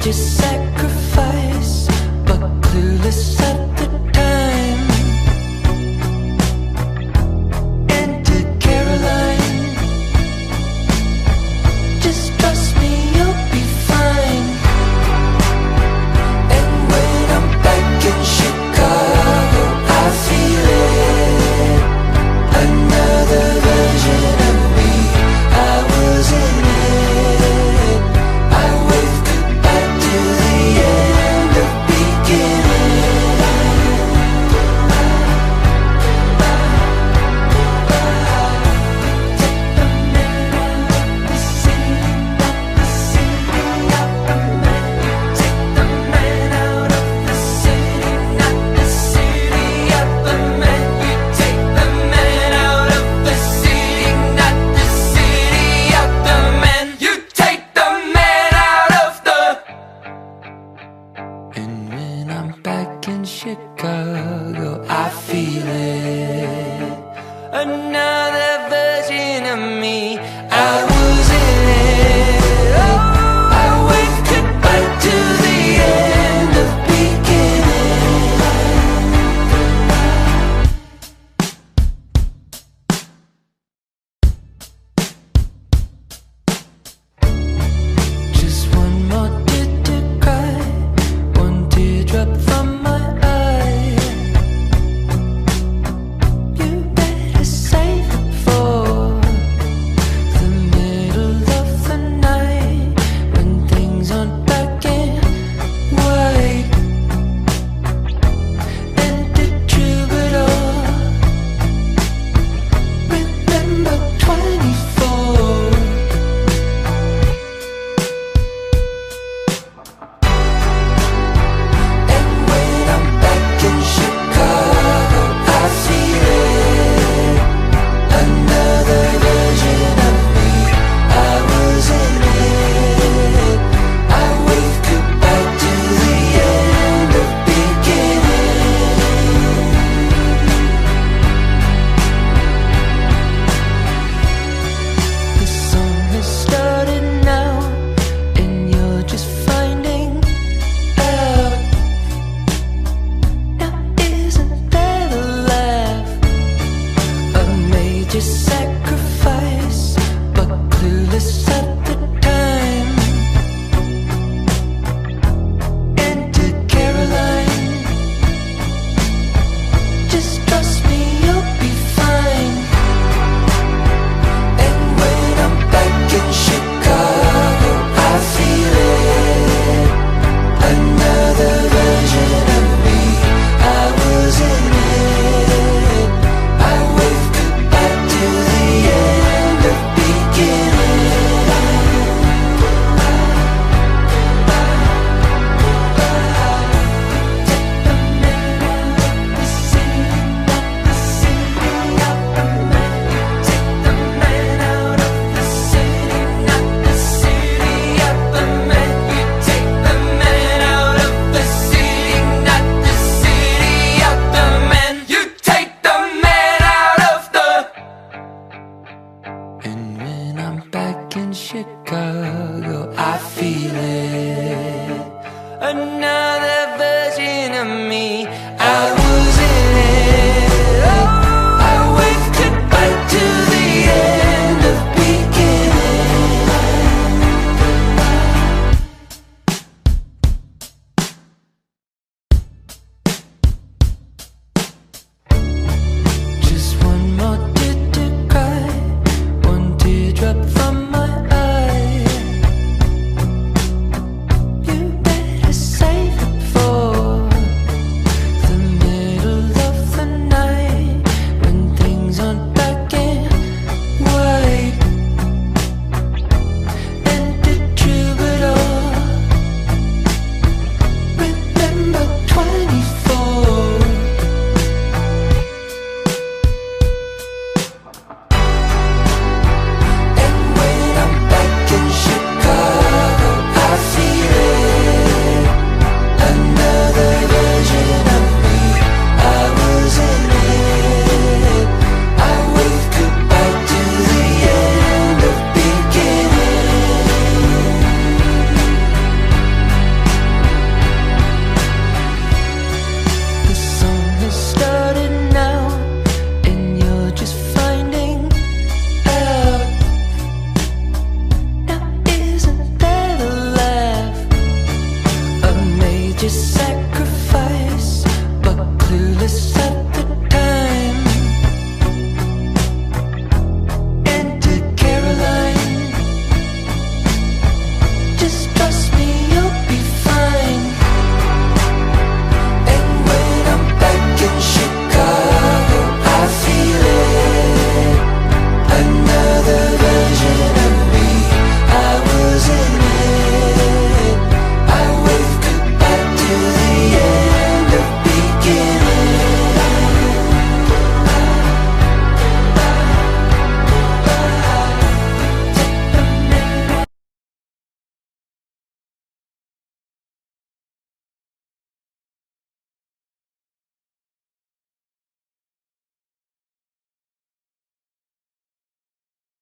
major sacrifice, but clueless at the time. And to Caroline, just trust me, you'll be fine. And when I'm back in Chicago, I feel it. Another version of me, I was in it. I wave goodbye to the end of beginning. Take the man out of the city, not the city of the man. You take the man out of the city, not the city of the man. You take the man out of the. And when I'm back in Chicago, I feel it. Another version of me, I was in it. Oh, I wave goodbye to the end of beginning. Just one more tear to cry, one teardrop from my eye. You better save it for the middle of the night, when things aren't black and white. And the troubadour, remember 24. And when I'm back in Chicago, I feel it. Another version of me, I was in it. I wave goodbye to the end of beginning. The song has started now, and you're just finding out. Now isn't that a laugh? A major sacrifice, but clueless at the time. And to Caroline, just trust me, you'll be fine. And when I'm back in Chicago, I feel it. Another version of me, I was in it. I wave goodbye to the end of beginning. Take the man out of the city, not the city of the man. You take the man out of the city, not the city of the man. You take the man out of the. And when I'm back in Chicago, I feel it. Another version of me, I was in it. Oh, I wave goodbye to the end of beginning. Just one more tear to cry, one teardrop from my eye. You better save it for the middle just sacrifice, but clueless